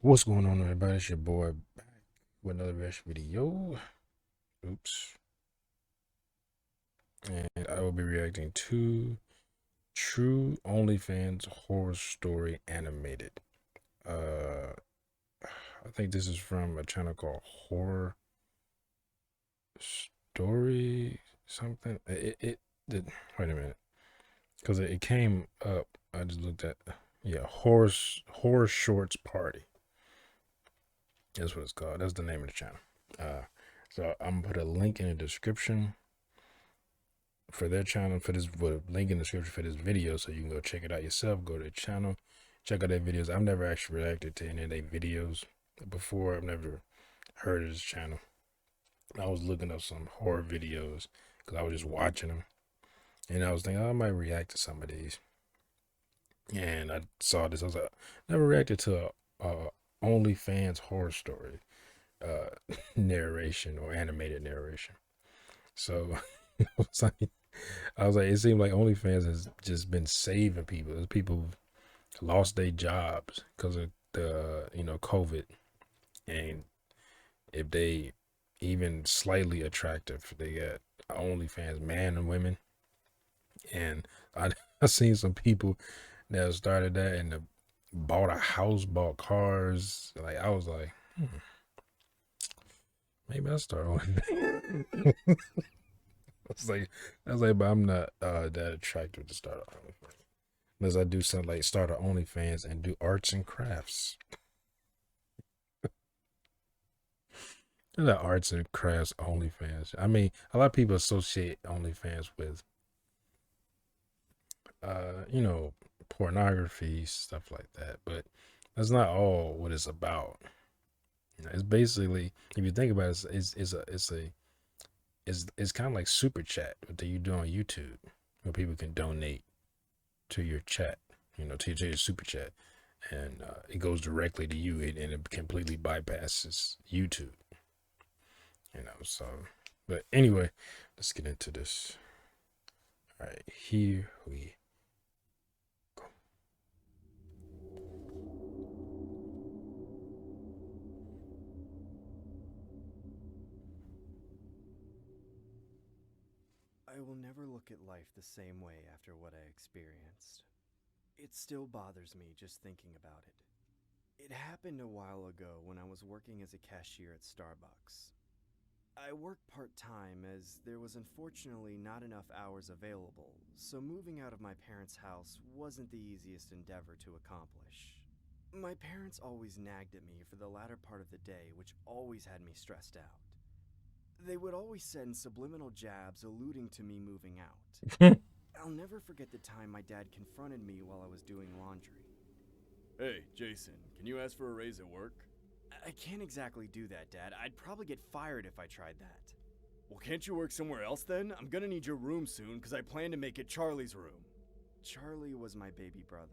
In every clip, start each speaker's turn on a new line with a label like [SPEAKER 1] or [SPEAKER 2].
[SPEAKER 1] What's going on, everybody? It's your boy back with another reaction video. Oops. And I will be reacting to True OnlyFans Horror Story Animated. Uh, I think this is from a channel called Horror Story something. Did wait a minute, because it came up. I just looked at Horror Shorts Party. That's what it's called. That's the name of the channel. So I'm gonna put a link in the description for their channel, for this, with a link in the description for this video, so you can go check it out yourself. Go to the channel, check out their videos. I've never actually reacted to any of their videos before. I've never heard of this channel. I was looking up some horror videos because I was just watching them, and I was thinking, oh, I might react to some of these. And I saw this. I was like, never reacted to a OnlyFans horror story narration or animated narration. So I was like, it seemed like OnlyFans has just been saving people. There's people lost their jobs because of the COVID, and if they even slightly attractive, they got OnlyFans, man and women. And I seen some people that started that and bought a house, bought cars. Like I was like, maybe I'll start OnlyFans. I was like, but I'm not that attractive to start OnlyFans. Unless I do something like start an OnlyFans and do arts and crafts. That arts and crafts OnlyFans. I mean, a lot of people associate OnlyFans with, pornography, stuff like that. But that's not all what it's about. It's basically, if you think about it, it's kind of like super chat that you do on YouTube, where people can donate to your chat, to your super chat, and it goes directly to you, and it completely bypasses YouTube. So, but anyway, let's get into this. All right, here we go.
[SPEAKER 2] I will never look at life the same way after what I experienced. It still bothers me just thinking about it. It happened a while ago when I was working as a cashier at Starbucks. I worked part-time as there was unfortunately not enough hours available, so moving out of my parents' house wasn't the easiest endeavor to accomplish. My parents always nagged at me for the latter part of the day, which always had me stressed out. They would always send subliminal jabs alluding to me moving out. I'll never forget the time my dad confronted me while I was doing laundry.
[SPEAKER 3] Hey, Jason, can you ask for a raise at work?
[SPEAKER 2] I can't exactly do that, Dad. I'd probably get fired if I tried that.
[SPEAKER 3] Well, can't you work somewhere else then? I'm gonna need your room soon, because I plan to make it Charlie's room.
[SPEAKER 2] Charlie was my baby brother.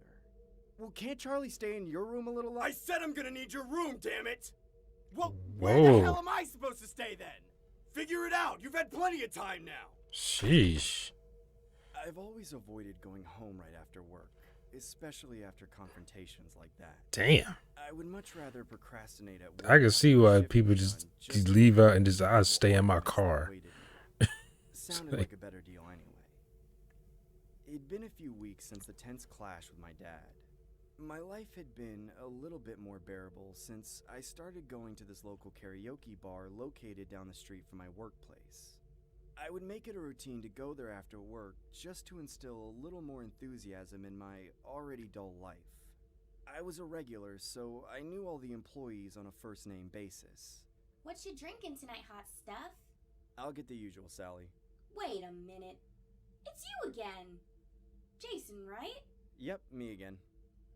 [SPEAKER 2] Well, can't Charlie stay in your room a little longer?
[SPEAKER 3] I said I'm gonna need your room, damn it! Well,
[SPEAKER 1] Whoa.
[SPEAKER 3] where the hell am I supposed to stay then? Figure it out. You've had plenty of time now.
[SPEAKER 1] Sheesh.
[SPEAKER 2] I've always avoided going home right after work, especially after confrontations like that.
[SPEAKER 1] Damn.
[SPEAKER 2] I would much rather procrastinate at work.
[SPEAKER 1] I can see why people just leave out and just, I stay in my car.
[SPEAKER 2] Sounded like a better deal anyway. It'd been a few weeks since the tense clash with my dad. My life had been a little bit more bearable since I started going to this local karaoke bar located down the street from my workplace. I would make it a routine to go there after work just to instill a little more enthusiasm in my already dull life. I was a regular, so I knew all the employees on a first-name basis.
[SPEAKER 4] What you drinking tonight, hot stuff?
[SPEAKER 2] I'll get the usual, Sally.
[SPEAKER 4] Wait a minute. It's you again. Jason, right?
[SPEAKER 2] Yep, me again.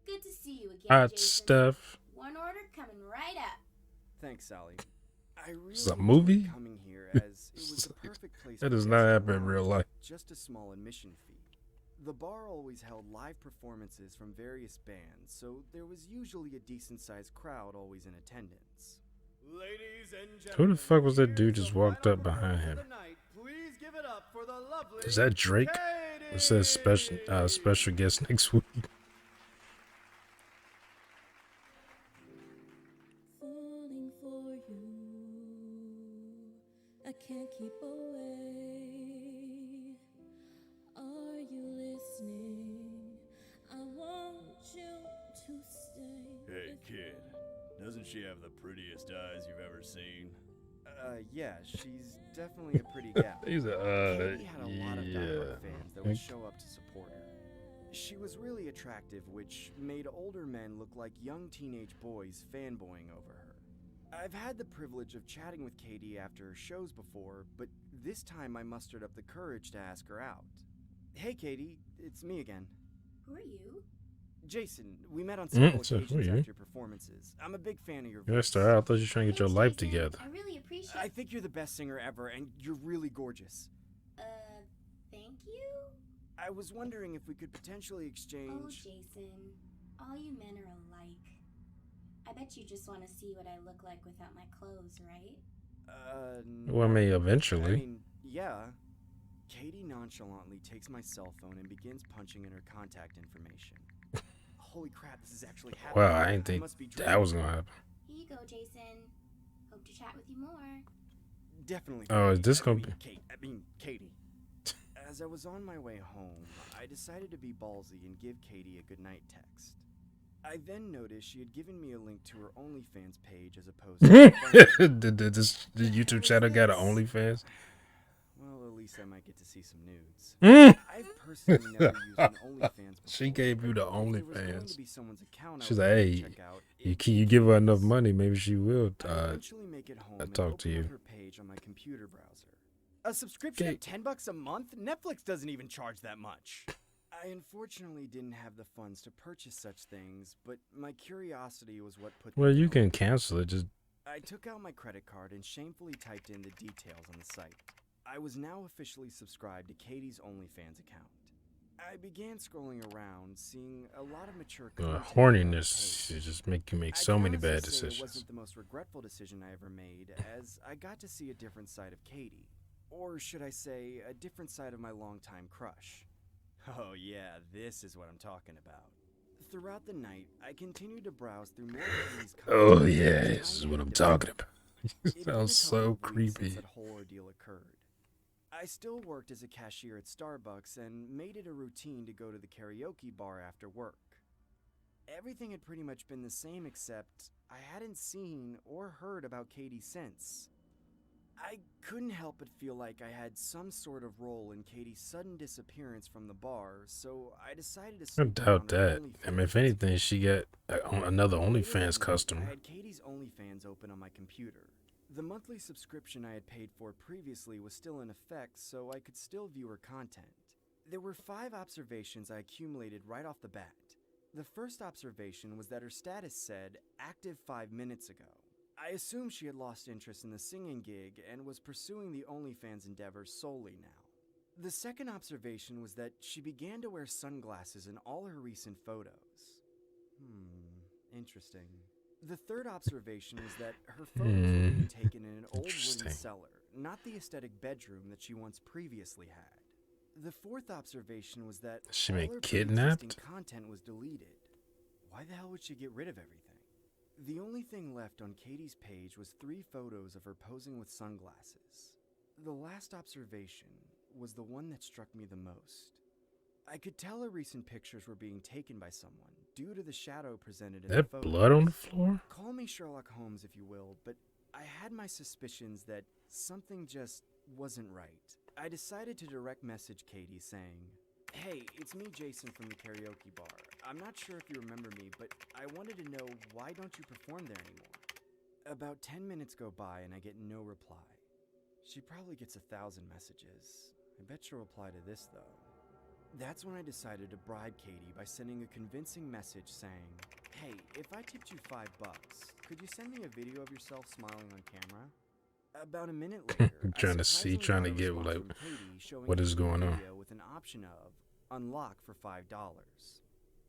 [SPEAKER 4] Good to see you again,
[SPEAKER 1] Hot
[SPEAKER 4] Jason.
[SPEAKER 1] stuff.
[SPEAKER 4] One order coming right up.
[SPEAKER 2] Thanks, Sally. I really
[SPEAKER 1] It's a movie?
[SPEAKER 2] enjoyed coming here as it was the perfect place
[SPEAKER 1] That
[SPEAKER 2] for
[SPEAKER 1] does
[SPEAKER 2] guests
[SPEAKER 1] not
[SPEAKER 2] to
[SPEAKER 1] happen in
[SPEAKER 2] lounge
[SPEAKER 1] real
[SPEAKER 2] with
[SPEAKER 1] life.
[SPEAKER 2] just a small admission fee. The bar always held live performances from various bands, so there was usually a decent-sized crowd always in attendance.
[SPEAKER 3] Ladies and
[SPEAKER 1] Who
[SPEAKER 3] gentlemen,
[SPEAKER 1] the fuck was that
[SPEAKER 3] here's
[SPEAKER 1] dude
[SPEAKER 3] the
[SPEAKER 1] just walked
[SPEAKER 3] final
[SPEAKER 1] up behind him?
[SPEAKER 3] performer of the night. Please give it up for the lovely
[SPEAKER 1] Is that Drake?
[SPEAKER 3] Katie.
[SPEAKER 1] It says special guest next week.
[SPEAKER 5] I can't keep away. Are you listening? I want you to stay.
[SPEAKER 3] Hey,
[SPEAKER 5] with
[SPEAKER 3] kid.
[SPEAKER 5] me.
[SPEAKER 3] Doesn't she have the prettiest eyes you've ever seen?
[SPEAKER 2] Yeah, she's definitely a pretty gal.
[SPEAKER 1] He's a,
[SPEAKER 2] Katie had a lot of diehard fans that would
[SPEAKER 1] yeah.
[SPEAKER 2] show up to support her. She was really attractive, which made older men look like young teenage boys fanboying over her. I've had the privilege of chatting with Katie after her shows before, but this time I mustered up the courage to ask her out. Hey Katie, it's me again.
[SPEAKER 4] Who are you?
[SPEAKER 2] Jason, we met on several
[SPEAKER 1] so who are
[SPEAKER 2] occasions
[SPEAKER 1] you?
[SPEAKER 2] after your performances. I'm a big fan of your
[SPEAKER 1] Yeah,
[SPEAKER 2] voice.
[SPEAKER 1] star. I thought you were trying to get your
[SPEAKER 4] Thanks,
[SPEAKER 1] life
[SPEAKER 4] Jason.
[SPEAKER 1] together.
[SPEAKER 4] I really appreciate.
[SPEAKER 2] I think you're the best singer ever, and you're really gorgeous.
[SPEAKER 4] Thank you.
[SPEAKER 2] I was wondering if we could potentially
[SPEAKER 4] Oh,
[SPEAKER 2] exchange...
[SPEAKER 4] Jason, all you men are alike. I bet you just want to see what I look like without my clothes, right?
[SPEAKER 1] Well, I mean,
[SPEAKER 2] no.
[SPEAKER 1] eventually.
[SPEAKER 2] I mean, yeah. Katie nonchalantly takes my cell phone and begins punching in her contact information. Holy crap, this is actually happening.
[SPEAKER 1] Wow, I didn't think
[SPEAKER 2] must be
[SPEAKER 1] that was
[SPEAKER 2] dreaming.
[SPEAKER 1] gonna happen.
[SPEAKER 4] Here you go, Jason. Hope to chat with you more.
[SPEAKER 2] Definitely.
[SPEAKER 1] Oh, is
[SPEAKER 2] Katie.
[SPEAKER 1] this
[SPEAKER 2] I
[SPEAKER 1] gonna
[SPEAKER 2] mean,
[SPEAKER 1] be-
[SPEAKER 2] Katie. As I was on my way home, I decided to be ballsy and give Katie a goodnight text. I then noticed she had given me a link to her OnlyFans page as opposed to her phone.
[SPEAKER 1] did the YouTube channel got an OnlyFans?
[SPEAKER 2] Well, at least I might get to see some nudes.
[SPEAKER 1] Mm.
[SPEAKER 2] I've personally never used an OnlyFans before.
[SPEAKER 1] She gave you the
[SPEAKER 2] If there was going to
[SPEAKER 1] OnlyFans.
[SPEAKER 2] be someone's account I
[SPEAKER 1] She's
[SPEAKER 2] would
[SPEAKER 1] like,
[SPEAKER 2] like to
[SPEAKER 1] hey,
[SPEAKER 2] check out,
[SPEAKER 1] you give her enough money, maybe she will
[SPEAKER 2] I eventually make it home and
[SPEAKER 1] talk to
[SPEAKER 2] open
[SPEAKER 1] you.
[SPEAKER 2] up her page on my computer browser. A subscription of $10 a month? Netflix doesn't even charge that much. I unfortunately didn't have the funds to purchase such things, but my curiosity was what put
[SPEAKER 1] Well,
[SPEAKER 2] me
[SPEAKER 1] you
[SPEAKER 2] going.
[SPEAKER 1] can cancel it. Just
[SPEAKER 2] I took out my credit card and shamefully typed in the details on the site. I was now officially subscribed to Katie's OnlyFans account. I began scrolling around, seeing a lot of mature content. on the
[SPEAKER 1] horniness
[SPEAKER 2] page.
[SPEAKER 1] should just make you make
[SPEAKER 2] I
[SPEAKER 1] so
[SPEAKER 2] can
[SPEAKER 1] many
[SPEAKER 2] honestly
[SPEAKER 1] bad
[SPEAKER 2] say It
[SPEAKER 1] decisions.
[SPEAKER 2] wasn't the most regretful decision I ever made, as I got to see a different side of Katie. Or should I say, a different side of my longtime crush. Oh yeah, this is what I'm talking about. Throughout the night, I continued to browse through more of Katie's content.
[SPEAKER 1] Oh yeah,
[SPEAKER 2] as
[SPEAKER 1] this is
[SPEAKER 2] time
[SPEAKER 1] what I'm
[SPEAKER 2] ended.
[SPEAKER 1] talking about.
[SPEAKER 2] It
[SPEAKER 1] It
[SPEAKER 2] had been a
[SPEAKER 1] sounds
[SPEAKER 2] couple
[SPEAKER 1] so
[SPEAKER 2] of weeks since
[SPEAKER 1] creepy.
[SPEAKER 2] that whole ordeal occurred. I still worked as a cashier at Starbucks and made it a routine to go to the karaoke bar after work. Everything had pretty much been the same except I hadn't seen or heard about Katie since. I couldn't help but feel like I had some sort of role in Katie's sudden disappearance from the bar, so I decided to
[SPEAKER 1] I
[SPEAKER 2] snoop
[SPEAKER 1] doubt
[SPEAKER 2] around her
[SPEAKER 1] that. I mean,
[SPEAKER 2] OnlyFans
[SPEAKER 1] if anything, she got another
[SPEAKER 2] Later that
[SPEAKER 1] OnlyFans
[SPEAKER 2] night, I
[SPEAKER 1] customer.
[SPEAKER 2] had Katie's OnlyFans open on my computer. The monthly subscription I had paid for previously was still in effect, so I could still view her content. There were 5 observations I accumulated right off the bat. The first observation was that her status said, active 5 minutes ago. I assumed she had lost interest in the singing gig and was pursuing the OnlyFans endeavor solely now. The second observation was that she began to wear sunglasses in all her recent photos. Interesting. The third observation was that her photos were being taken in an old
[SPEAKER 1] Interesting.
[SPEAKER 2] wooden cellar, not the aesthetic bedroom that she once previously had. The fourth observation was that
[SPEAKER 1] She
[SPEAKER 2] all
[SPEAKER 1] been
[SPEAKER 2] her
[SPEAKER 1] kidnapped?
[SPEAKER 2] pre-existing content was deleted. Why the hell would she get rid of everything? The only thing left on Katie's page was 3 photos of her posing with sunglasses. The last observation was the one that struck me the most. I could tell her recent pictures were being taken by someone due to the shadow presented in the
[SPEAKER 1] That
[SPEAKER 2] photos.
[SPEAKER 1] blood on the floor?
[SPEAKER 2] Call me Sherlock Holmes if you will, but I had my suspicions that something just wasn't right. I decided to direct message Katie saying, "Hey, it's me, Jason, from the karaoke bar. I'm not sure if you remember me, but I wanted to know, why don't you perform there anymore?" About 10 minutes go by and I get no reply. She probably gets 1,000 messages. I bet she'll reply to this though. That's when I decided to bribe Katie by sending a convincing message saying, "Hey, if I tipped you $5, could you send me a video of yourself smiling on camera?" About a minute later,
[SPEAKER 1] Trying to get like what is going on.
[SPEAKER 2] With an option of unlock for $5.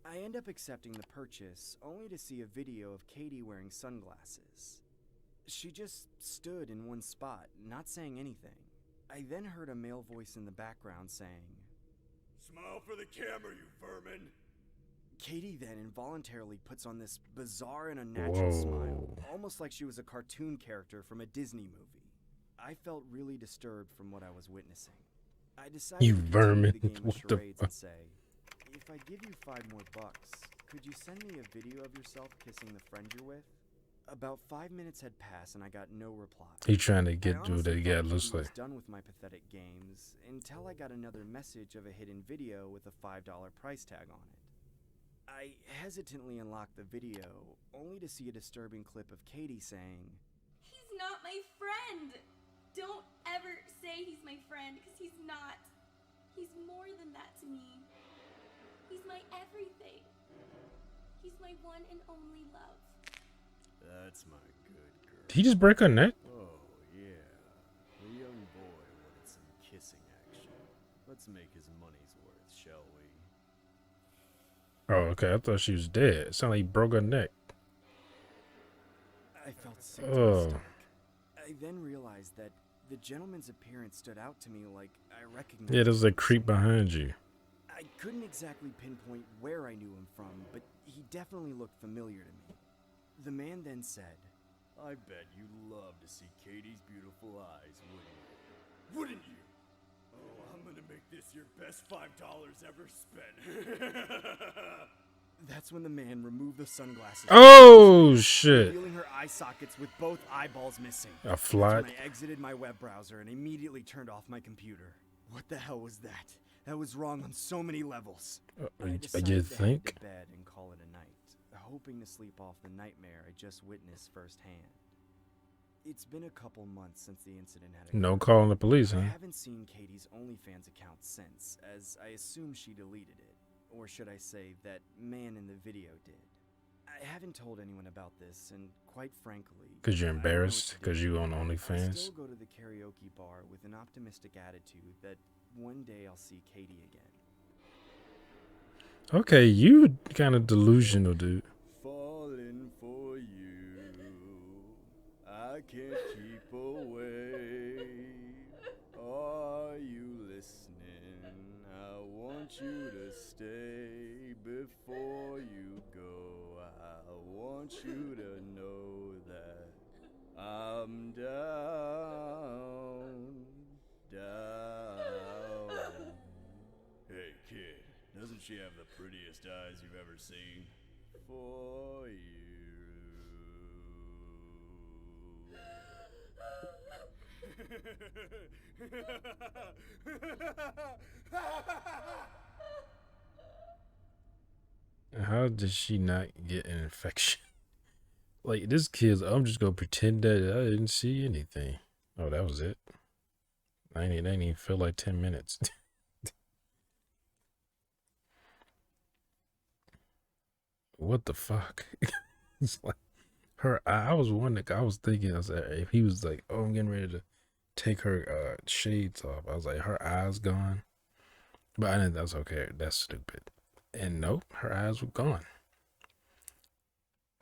[SPEAKER 2] I end up accepting the purchase, only to see a video of Katie wearing sunglasses. She just stood in one spot, not saying anything. I then heard a male voice in the background saying,
[SPEAKER 3] Smile for the camera, you vermin!
[SPEAKER 2] Katie then involuntarily puts on this bizarre and unnatural smile,
[SPEAKER 1] Whoa.
[SPEAKER 2] almost like she was a cartoon character from a Disney movie. I felt really disturbed from what I was witnessing. I decided
[SPEAKER 1] You
[SPEAKER 2] to continue
[SPEAKER 1] vermin.
[SPEAKER 2] the game of
[SPEAKER 1] What the
[SPEAKER 2] charades
[SPEAKER 1] fuck?
[SPEAKER 2] and say, if I give you $5 more, could you send me a video of yourself kissing the friend you're with? About 5 minutes had passed and I got no reply.
[SPEAKER 1] He trying to
[SPEAKER 2] I
[SPEAKER 1] get to
[SPEAKER 2] honestly
[SPEAKER 1] the guy
[SPEAKER 2] thought
[SPEAKER 1] looks
[SPEAKER 2] Katie
[SPEAKER 1] like.
[SPEAKER 2] was done with my pathetic games until I got another message of a hidden video with a $5 price tag on it. I hesitantly unlocked the video, only to see a disturbing clip of Katie saying,
[SPEAKER 4] He's not my friend! Don't ever say he's my friend, because he's not. He's more than that to me. He's my everything. He's my one and only love.
[SPEAKER 3] That's my good girl.
[SPEAKER 1] Did he just break her neck?
[SPEAKER 3] Oh, yeah. The young boy wanted some kissing action. Let's make his money's worth, shall we?
[SPEAKER 1] Oh, okay. I thought she was dead. It sounded like he broke her neck.
[SPEAKER 2] I felt sick to my
[SPEAKER 1] Oh.
[SPEAKER 2] stomach. I then realized that the gentleman's appearance stood out to me like I recognized
[SPEAKER 1] Yeah, there's a
[SPEAKER 2] him.
[SPEAKER 1] creep behind you.
[SPEAKER 2] I couldn't exactly pinpoint where I knew him from, but he definitely looked familiar to me. The man then said,
[SPEAKER 3] I bet you'd love to see Katie's beautiful eyes, wouldn't you? Wouldn't you? Oh, I'm gonna make this your best $5 ever spent.
[SPEAKER 2] That's when the man removed the sunglasses.
[SPEAKER 1] Oh shit!
[SPEAKER 2] Revealing her eye sockets with both eyeballs missing.
[SPEAKER 1] A
[SPEAKER 2] That's
[SPEAKER 1] flat.
[SPEAKER 2] when I exited my web browser and immediately turned off my computer. What the hell was that? That was wrong on so many levels. I
[SPEAKER 1] You
[SPEAKER 2] decided to head
[SPEAKER 1] think?
[SPEAKER 2] to bed and call it a night, hoping to sleep off the nightmare I just witnessed firsthand. It's been a couple months since the incident had occurred.
[SPEAKER 1] No calling the police,
[SPEAKER 2] I
[SPEAKER 1] huh?
[SPEAKER 2] haven't seen Katie's OnlyFans account since, as I assume she deleted it. Or should I say, that man in the video did. I haven't told anyone about this, and quite frankly...
[SPEAKER 1] Because you're
[SPEAKER 2] I don't know what
[SPEAKER 1] embarrassed?
[SPEAKER 2] to
[SPEAKER 1] Because
[SPEAKER 2] do.
[SPEAKER 1] you on
[SPEAKER 2] I
[SPEAKER 1] OnlyFans?
[SPEAKER 2] still go to the karaoke bar with an optimistic attitude that one day I'll see Katie again.
[SPEAKER 1] Okay, you kind of delusional, dude.
[SPEAKER 3] Falling for you, I can't keep away. Are you listening? I want you to stay before you go. I want you to know that I'm down, down. Hey kid, doesn't she have the prettiest eyes you've ever seen? For you.
[SPEAKER 1] How did she not get an infection? Like, this kid's, I'm just gonna pretend that I didn't see anything. Oh, that was it? I didn't even feel like 10 minutes. What the fuck? It's like her eye. I was wondering, I was thinking, I was like, if he was like, oh, I'm getting ready to take her shades off, I was like, her eyes gone. But I didn't, that's okay. That's stupid. And nope, her eyes were gone.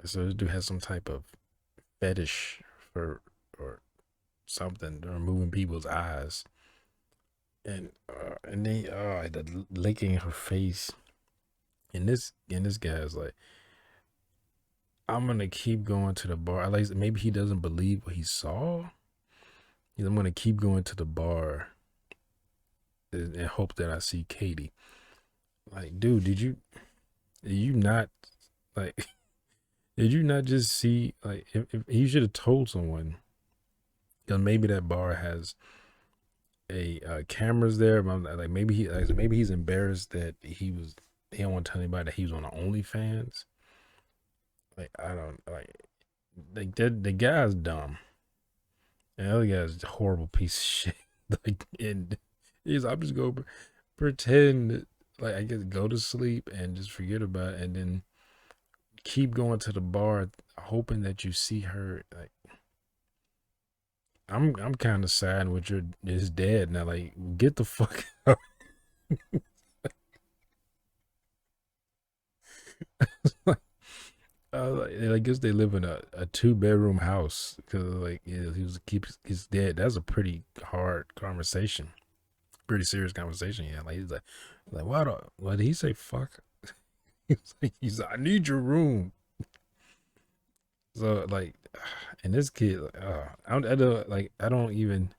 [SPEAKER 1] So this dude has some type of fetish for or something, removing people's eyes. And then the licking her face. And this guy's like, I'm gonna keep going to the bar. Like, maybe he doesn't believe what he saw. I'm gonna keep going to the bar and hope that I see Katie. Like, dude, did you not like? Did you not just see, like, if you should have told someone, because maybe that bar has a cameras there, but like maybe he's embarrassed that he don't want to tell anybody that he was on the OnlyFans. Like, I don't like that. The guy's dumb, and the other guy's a horrible piece of shit. Like, and I'm just gonna pretend, like, I guess go to sleep and just forget about it, and then keep going to the bar hoping that you see her. Like, I'm kind of sad with his dad now. Like, get the fuck out. I guess they live in a 2-bedroom house because, like, he was keep his dad. That's a pretty hard conversation, pretty serious conversation. Yeah, like, he's like what did he say? Fuck. He's like, I need your room. So like, and this kid, I don't like, I don't even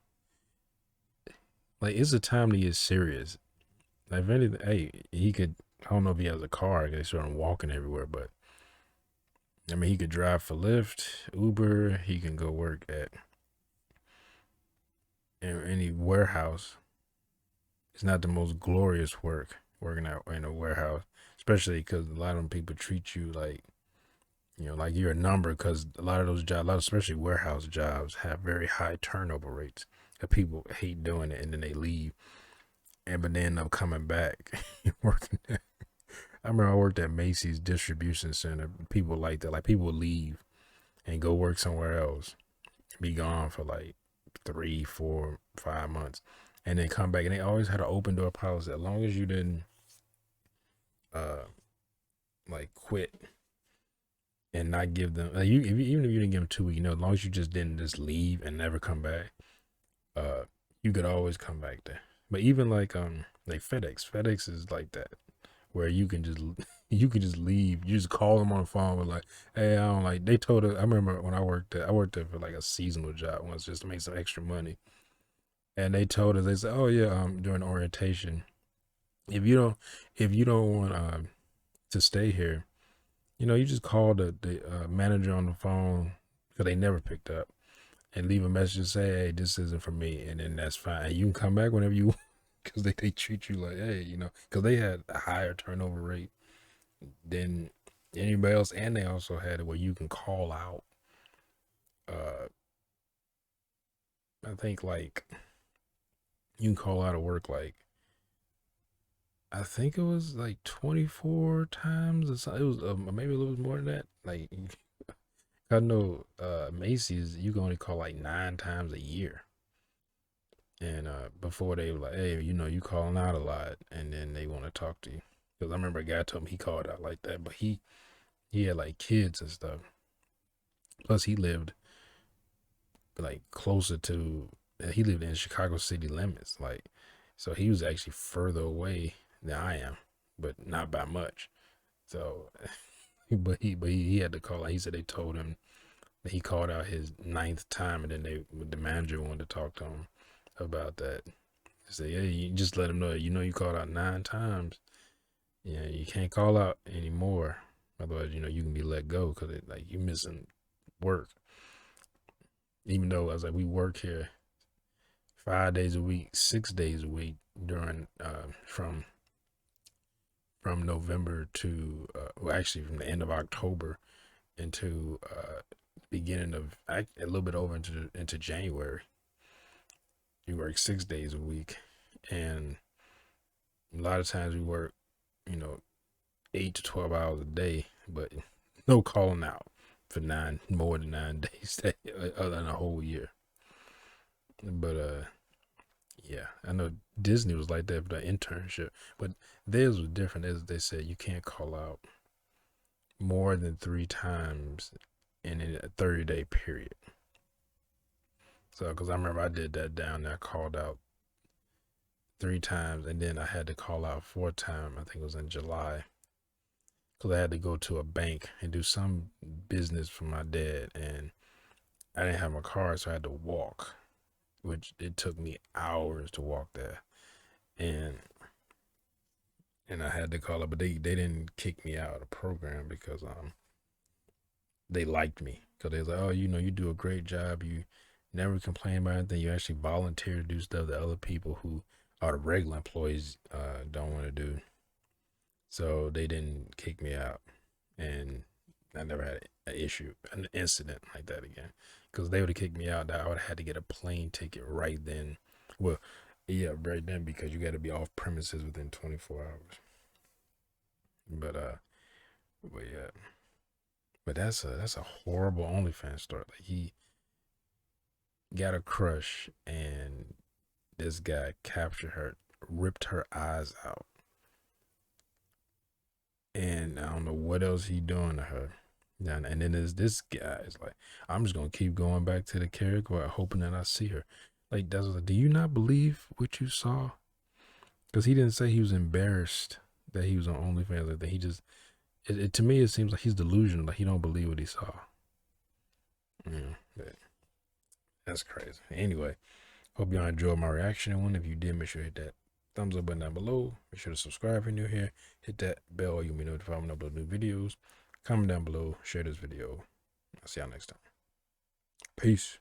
[SPEAKER 1] like. It's a time to get serious. Like, if anything, hey, he could. I don't know if he has a car. They sort of walking everywhere, but I mean, he could drive for Lyft, Uber. He can go work at any warehouse. It's not the most glorious work working out in a warehouse, especially because a lot of them people treat you like, you know, like you're a number. Because a lot of those jobs, especially warehouse jobs, have very high turnover rates. That people hate doing it and then they leave, and but they end up coming back working there. I remember I worked at Macy's distribution center. People like that. Like, people would leave and go work somewhere else, be gone for like 3, 4, 5 months, and then come back. And they always had an open door policy. As long as you didn't uh like quit and not give them like, even if you didn't give them 2 weeks, you know, as long as you just didn't just leave and never come back, uh you could always come back there. But even like FedEx is like that, where you can just you can just leave. You just call them on the phone with like, hey, I don't like. They told us. I remember when I worked there for like a seasonal job once just to make some extra money, and they told us, they said, oh yeah, during orientation, if you don't want to stay here, you know, you just call the manager on the phone, because they never picked up, and leave a message and say, hey, this isn't for me, and then that's fine. You can come back whenever you want, because they treat you like, hey, you know, because they had a higher turnover rate than anybody else, and they also had it where you can call out. Uh, I think like you can call out of work like, I think it was like 24 times or something. It was maybe a little bit more than that. Like, I know Macy's, you can only call like 9 times a year. And before they were like, hey, you know, you calling out a lot, and then they want to talk to you. Because I remember a guy told me he called out like that, but he had like kids and stuff. Plus, he lived like closer to, he lived in Chicago city limits, like, so he was actually further away than I am, but not by much. So he had to call. He said they told him that he called out his 9th time, and then the manager wanted to talk to him about that. He said, yeah, you just let him know, you know, you called out 9 times. Yeah, you can't call out anymore, otherwise, you know, you can be let go, because like, you missing work. Even though I was like, we work here 5 days a week, 6 days a week during from November to well, actually from the end of October into beginning of a little bit over into January. You work 6 days a week, and a lot of times we work, you know, 8 to 12 hours a day, but no calling out for more than 9 days other than a whole year. But yeah, I know Disney was like that for the internship, but theirs was different. As they said, you can't call out more than 3 times in a 30-day period. So, because I remember I did that down there, I called out 3 times, and then I had to call out 4 times. I think it was in July, because I had to go to a bank and do some business for my dad, and I didn't have my car, so I had to walk, which it took me hours to walk there, and I had to call up, but they didn't kick me out of the program, because they liked me, because they was like, oh, you know, you do a great job, you never complain about anything, you actually volunteer to do stuff that other people who are the regular employees don't want to do. So they didn't kick me out, and I never had an incident like that again. Because they would have kicked me out, I would have had to get a plane ticket right then. Well, yeah, right then, because you got to be off premises within 24 hours. But yeah, but that's a horrible OnlyFans story. Like, he got a crush, and this guy captured her, ripped her eyes out, and I don't know what else he doing to her. And then there's this guy is like, I'm just gonna keep going back to the character, hoping that I see her. Like, that's like, do you not believe what you saw? Because he didn't say he was embarrassed that he was on OnlyFans. Like that, he just to me it seems like he's delusional. Like, he don't believe what he saw. But that's crazy. Anyway, hope y'all enjoyed my reaction to one. If you did, make sure to hit that thumbs up button down below. Make sure to subscribe if you're new here. Hit that bell, you'll be notified when I upload new videos. Comment down below. Share this video. I'll see y'all next time. Peace.